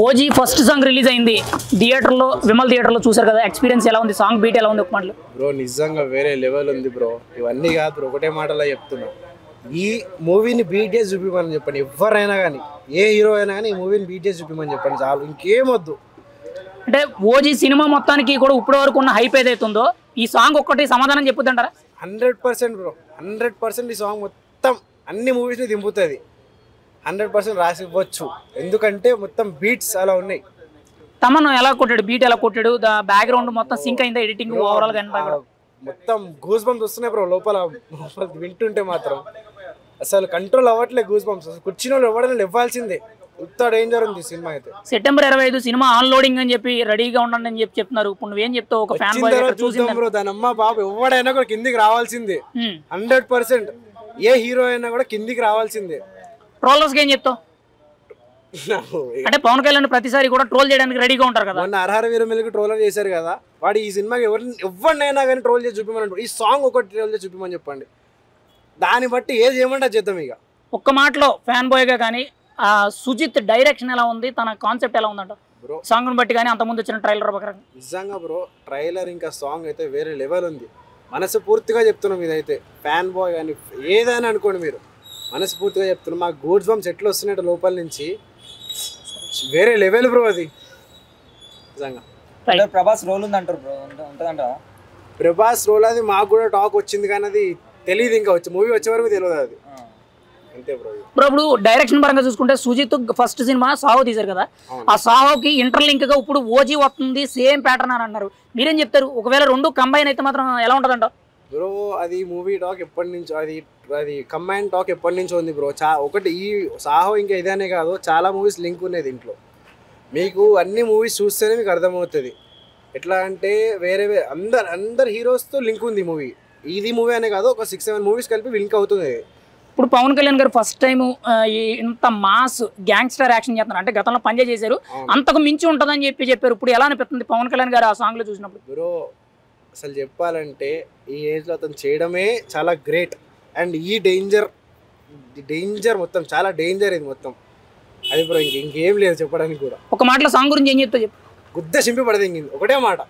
OG first song release అయింది థియేటర్లో, విమల్ థియేటర్లో చూసారు కదా, ఎక్స్పీరియన్స్ ఎలా ఉంది? సాంగ్ బీట్ ఎలా ఉంది? ఒక మాటలు బ్రో నిజంగా వేరే లెవెల్ ఉంది బ్రో. ఇవన్నీ కాదు బ్రో, ఒకటే మాటలో చెప్తున్నా, ఈ మూవీని బీట్ చేసి చూపిమని చెప్పండి. ఎవరైనా కానీ, ఏ హీరో అయినా కానీ ఈ మూవీని బీట్ చేసి చూపిమని చెప్పండి చాలు, ఇంకేమొద్దు. అంటే ఓజీ సినిమా మొత్తానికి కూడా ఇప్పటి వరకు ఉన్న హైప్ ఏదైతుందో ఈ సాంగ్ ఒక్కటి సమాధానం చెప్పుద్దంటారా? 100% బ్రో, 100% ఈ సాంగ్ మొత్తం అన్ని మూవీస్ని దింపుతుంది. 100% రాసి ఇవ్వచ్చు, ఎందుకంటే మొత్తం బీట్స్ అలా ఉన్నాయి. తమను ఎలా కొట్టాడు, బీట్ ఎలా కొట్టాడు, బ్యాక్గ్రౌండ్ మొత్తం సింక్ అయిందా, ఎడిటింగ్ ఓవరాల్ గా మొత్తం గూస్ బంప్స్ వస్తున్నాయి బ్రో లోపల వింటుంటే మాత్రం అసలు కంట్రోల్ అవ్వట్లేదు గూస్ బంప్స్. అసలు కూర్చుని వాళ్ళు ఎవడైనా ఇవ్వాల్సిందే, ఇంత డేంజర్ ఉంది సినిమా అయితే. సెప్టెంబర్ 25 సినిమా ఆన్ లోడింగ్ అని చెప్పి రెడీగా ఉండండి అని చెప్పి చెప్తున్నారు. ఇప్పుడు నువ్వేం చెప్తావు? ఒక ఫ్యాన్ బాయ్ చూద్దాం బ్రో, దాని అమ్మ బాబు ఎవడైనా కూడా కిందికి రావాల్సిందే 100%. ఏ హీరో అయినా కూడా కిందికి రావాల్సిందే. ట్రోలర్స్ కి ఏం చెప్తావు? అంటే పవన్ కళ్యాణ్ ప్రతిసారి కూడా ట్రోల్ చేయడానికి రెడీగా ఉంటారు కదా. మొన్న అర్హర వీరమల్లికి ట్రోలర్ చేశారు కదా, వాడు ఈ సినిమాకి ఎవరినైనా కానీ ట్రోల్ చేసి చూపిమని, ఈ సాంగ్ ఒకటి ట్రోల్ చేసి చూపిమని చెప్పండి, దాన్ని బట్టి ఏది చేయమంటే చేద్దాం. ఇక ఒక్క మాటలో ఫ్యాన్ బాయ్ గా కానీ సుజిత్ డైరెక్షన్ ఎలా ఉంది, తన కాన్సెప్ట్ ఎలా ఉందంట బ్రో? సాంగ్ ని బట్టి కానీ అంతకుముందు వచ్చిన ట్రైలర్ ప్రకారం నిజంగా బ్రో, ట్రైలర్ ఇంకా సాంగ్ అయితే వేరే లెవెల్ ఉంది. మనస్ఫూర్తిగా చెప్తున్నాం, ఇదైతే ఫ్యాన్ బాయ్ కానీ ఏదైనా అనుకోండి మీరు, మనస్ఫూర్తిగా చెప్తున్నాం. మాకు గూడ్స్ బంప్స్ ఎట్లా వస్తున్నాయి లోపల నుంచి, వేరే లెవెల్ బ్రో అది నిజంగా. ప్రభాస్ రోల్ ఉంది అంటారు బ్రో, ఉంటుందంట. ప్రభాస్ రోల్ అది మాకు కూడా టాక్ వచ్చింది, కానీ అది తెలియదు, ఇంకా వచ్చి మూవీ వచ్చే వరకు తెలియదు అది, అంతే బ్రో. ఇప్పుడు డైరెక్షన్ పరంగా చూసుకుంటే సుజిత్ ఫస్ట్ సినిమా సాహో తీశారు కదా, ఆ సాహోకి ఇంటర్లింక్ గా ఇప్పుడు ఓజీ వస్తుంది, సేమ్ ప్యాటర్న్ అని అన్నారు. మీరేం చెప్తారు? ఒకవేళ రెండు కంబైన్ అయితే మాత్రం ఎలా ఉంటుందంట బ్రో? అది మూవీ టాక్ ఎప్పటి నుంచో, అది కంబైన్ టాక్ ఎప్పటి నుంచో ఉంది బ్రో. ఒకటి ఈ సాహో ఇంకా ఇదనే కాదు, చాలా మూవీస్ లింక్ ఉన్నాయి దీంట్లో. మీకు అన్ని మూవీస్ చూస్తేనే మీకు అర్థమవుతుంది. ఎట్లా అంటే వేరే అందరు హీరోస్తో లింక్ ఉంది మూవీ. ఇది మూవీ అనే కాదు, ఒక 6-7 మూవీస్ కలిపి లింక్ అవుతుంది. ఇప్పుడు పవన్ కళ్యాణ్ గారు ఫస్ట్ టైం ఇంత మాస్ గ్యాంగ్స్టర్ యాక్షన్ చేస్తున్నారు, అంటే గతంలో పనిచేసి చేశారు, అంతకు మించి ఉంటుందని చెప్పారు. ఇప్పుడు ఎలా అనిపిస్తుంది పవన్ కళ్యాణ్ గారు ఆ సాంగ్ లో చూసినప్పుడు? బ్రో అసలు చెప్పాలంటే ఈ ఏజ్లో అతను చేయడమే చాలా గ్రేట్. అండ్ ఈ డేంజర్ మొత్తం చాలా డేంజర్ ఇది మొత్తం, అది బ్రో. ఇంకేం లేదు చెప్పడానికి కూడా. ఒక మాటలో సాంగ్ గురించి ఏం చెప్తా చెప్పు? గుద్ద చింపి పడదింగింది, ఒకటే మాట.